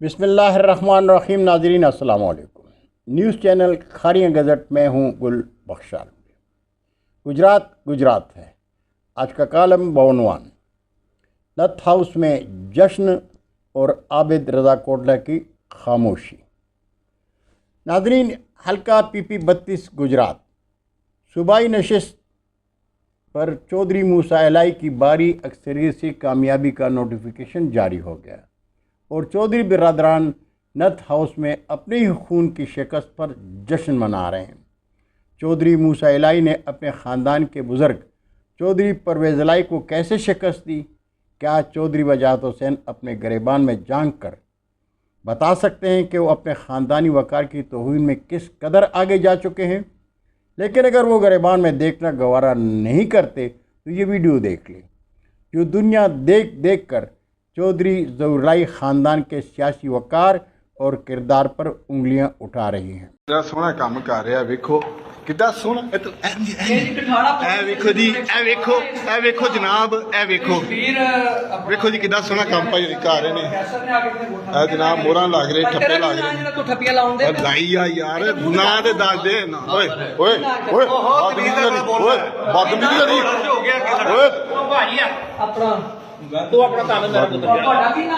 बिस्मिल्लाहिर्रहमानिर्रहीम। नाज़रीन अस्सलाम वालेकुम। न्यूज़ चैनल खारियां गज़ट में हूँ गुल बख्शाल। गुजरात है आज का कॉलम बवनवान। नथ हाउस में जश्न और आबिद रज़ा कोटला की खामोशी। नाज़रीन, हल्का PP 32 गुजरात सूबाई नशिस्त पर चौधरी मूसा एलाई की बारी अक्सरियत से कामयाबी का नोटिफिकेशन जारी हो गया और चौधरी बिरादरान नथ हाउस में अपने ही खून की शिकस्त पर जश्न मना रहे हैं। चौधरी मूसा एलाई ने अपने ख़ानदान के बुज़ुर्ग चौधरी परवेज़ एलाई को कैसे शिकस्त दी? क्या चौधरी वजाहत हुसैन अपने गिरेबान में झांक कर बता सकते हैं कि वो अपने ख़ानदानी वक़ार की तौहीन में किस कदर आगे जा चुके हैं? लेकिन अगर वो गिरेबान में देखना गवारा नहीं करते तो ये वीडियो देख लें, जो दुनिया देख कर चौधरी ज़हुरलाई ख़ानदान के सियासी वक़ार और किरदार पर उंगलियां उठा रही हैं। बड़ा सोहना काम कर रहा है, वेखो कितना सोहना। वेखो जी, वेखो जनाब, वेखो जी कितना सोहना काम भाई कर रहे ने। जनाब मोहरा लग रहे, ठप्पे लग रहे लाई यार ना दे दस दे। ओए ओए ओए बदतमीजी तू अपना काम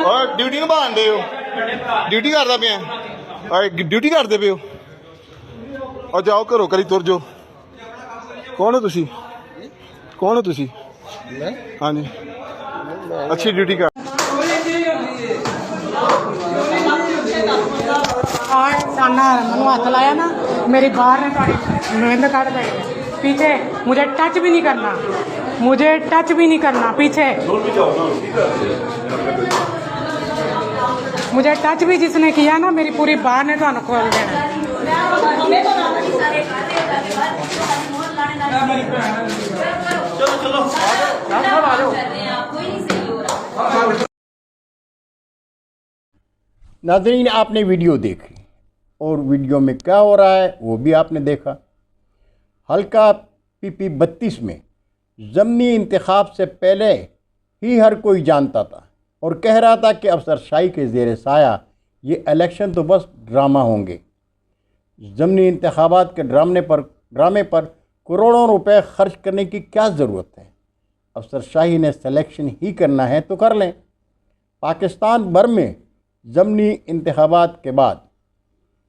ओए ड्यूटी निभाण दे हो, ड्यूटी करदा पे ओए ड्यूटी करदे पे हो और जाओ घरों करी तुर जाओ। कौन हो तुसी? कौन हो तुसी? हाँ जी, अच्छी ड्यूटी कर। मनु हाथ लाया ना, मेरी बाहर ने नुहिंद काट दे पीछे। मुझे टच भी नहीं करना, मुझे टच भी नहीं करना। पीछे मुझे टच भी जिसने किया ना, मेरी पूरी बाहर ने तो खोल देना। नाज़रीन, आपने वीडियो देखी और वीडियो में क्या हो रहा है वो भी आपने देखा। हल्का PP 32 में ज़मनी इंतखाब से पहले ही हर कोई जानता था और कह रहा था कि अफसरशाही के ज़ेर साया ये इलेक्शन तो बस ड्रामा होंगे। ज़मनी इंतखाबात के ड्रामे पर करोड़ों रुपए खर्च करने की क्या ज़रूरत है? अफसरशाही ने सिलेक्शन ही करना है तो कर लें। पाकिस्तान भर में ज़मनी इंतखाबात के बाद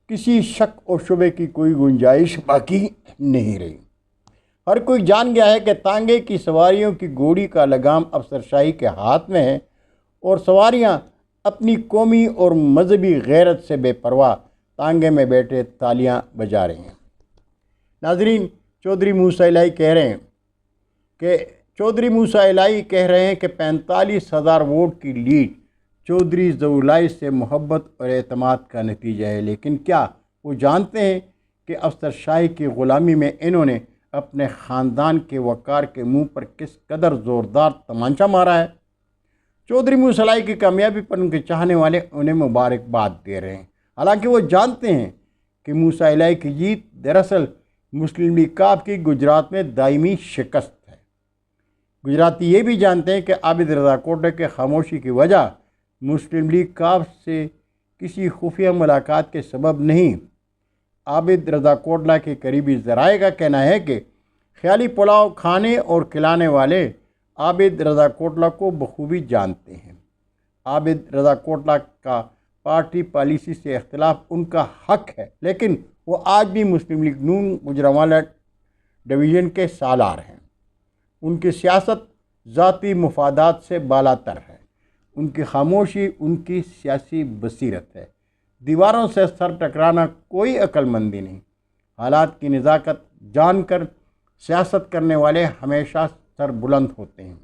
किसी शक और शुबे की कोई गुंजाइश बाकी नहीं रही। हर कोई जान गया है कि तांगे की सवारियों की घोड़ी का लगाम अफसरशाही के हाथ में है और सवारियां अपनी कौमी और मजहबी गैरत से बेपरवाह तांगे में बैठे तालियां बजा रही हैं। नाज़रीन, चौधरी मूसा एलाई कह रहे हैं कि 45,000 वोट की लीड चौधरी ज़हुरलाई से मोहब्बत और एतमाद का नतीजा है। लेकिन क्या वो जानते हैं कि अफसरशाही की ग़ुलामी में इन्होंने अपने ख़ानदान के वक़ार के मुंह पर किस कदर ज़ोरदार तमांचा मारा है? चौधरी मूसा एलाई की कामयाबी पर उनके चाहने वाले उन्हें मुबारकबाद दे रहे हैं। हालांकि वो जानते हैं कि मूसा एलाई की जीत दरअसल मुस्लिम लीग काफ की गुजरात में दायमी शिकस्त है। गुजराती ये भी जानते हैं कि आबिद रज़ा कोटला के खामोशी की वजह मुस्लिम लीग काफ से किसी खुफिया मुलाकात के सबब नहीं। आबिद रज़ा कोटला के करीबी ज़राए का कहना है कि ख्याली पुलाव खाने और खिलाने वाले आबिद रज़ा कोटला को बखूबी जानते हैं। आबिद रज़ा कोटला का पार्टी पॉलिसी से इख्तिलाफ उनका हक है, लेकिन वो आज भी मुस्लिम लीग नून गुजरांवाला डिवीज़न के सालार हैं। उनकी सियासत ज़ाती मुफादात से बालातर है। उनकी खामोशी उनकी सियासी बसीरत है। दीवारों से सर टकराना कोई अक्लमंदी नहीं। हालात की नज़ाकत जानकर सियासत करने वाले हमेशा सर बुलंद होते हैं।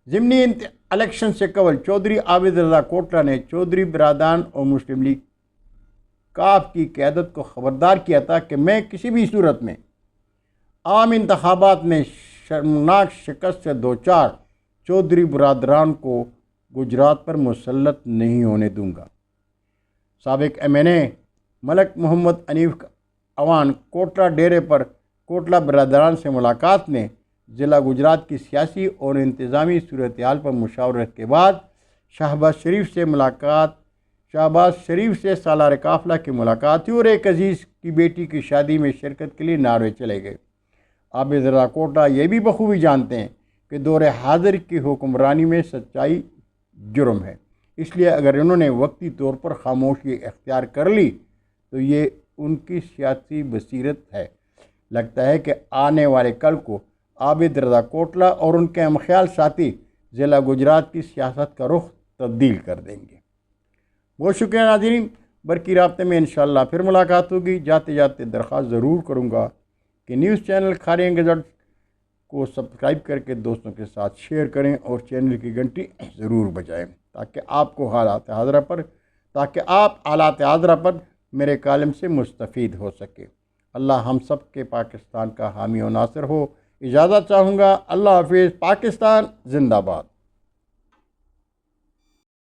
ज़िमनी इलेक्शन से कबल चौधरी आबिद रज़ा कोटला ने चौधरी बिरादरान और मुस्लिम लीग काफ की क़यादत को ख़बरदार किया था कि मैं किसी भी सूरत में आम इंतखाबात में शर्मनाक शिकस्त से दो चार चौधरी बिरादरान को गुजरात पर मुसल्लत नहीं होने दूंगा। साबिक MNA मलक मोहम्मद अनीफ अवान कोटला डेरे पर कोटला बिरादरान से मुलाकात में ज़िला गुजरात की सियासी और इंतज़ामी सूरत हाल पर मुशावरत के बाद शहबाज शरीफ से मुलाकात शहबाज शरीफ से सालार काफिला की मुलाकात हुई और एक अजीज़ की बेटी की शादी में शिरकत के लिए नार्वे चले गए। आबिद रज़ा कोटला ये भी बखूबी जानते हैं कि दौर हाजिर की हुक्मरानी में सच्चाई जुर्म है, इसलिए अगर इन्होंने वक्ती तौर पर खामोशी इख्तियार कर ली तो ये उनकी सियासी बसीरत है। लगता है कि आने वाले कल को आबिद रज़ा कोटला और उनके हमख्याल साथी ज़िला गुजरात की सियासत का रुख तब्दील कर देंगे। बहुत शुक्रिया नाज़रीन, बरकी राब्ते में इंशाअल्लाह फिर मुलाकात होगी। जाते जाते दरख्वास्त ज़रूर करूँगा कि न्यूज़ चैनल खारियन गज़ट को सब्सक्राइब करके दोस्तों के साथ शेयर करें और चैनल की घंटी ज़रूर बजाएं ताकि आप हालात हाज़रा पर मेरे कालम से मुस्तफ़ीद हो सके। अल्लाह हम सब के पाकिस्तान का हामी और नासिर हो। इजाज़त चाहूँगा। अल्लाह हाफ़िज़। पाकिस्तान ज़िंदाबाद।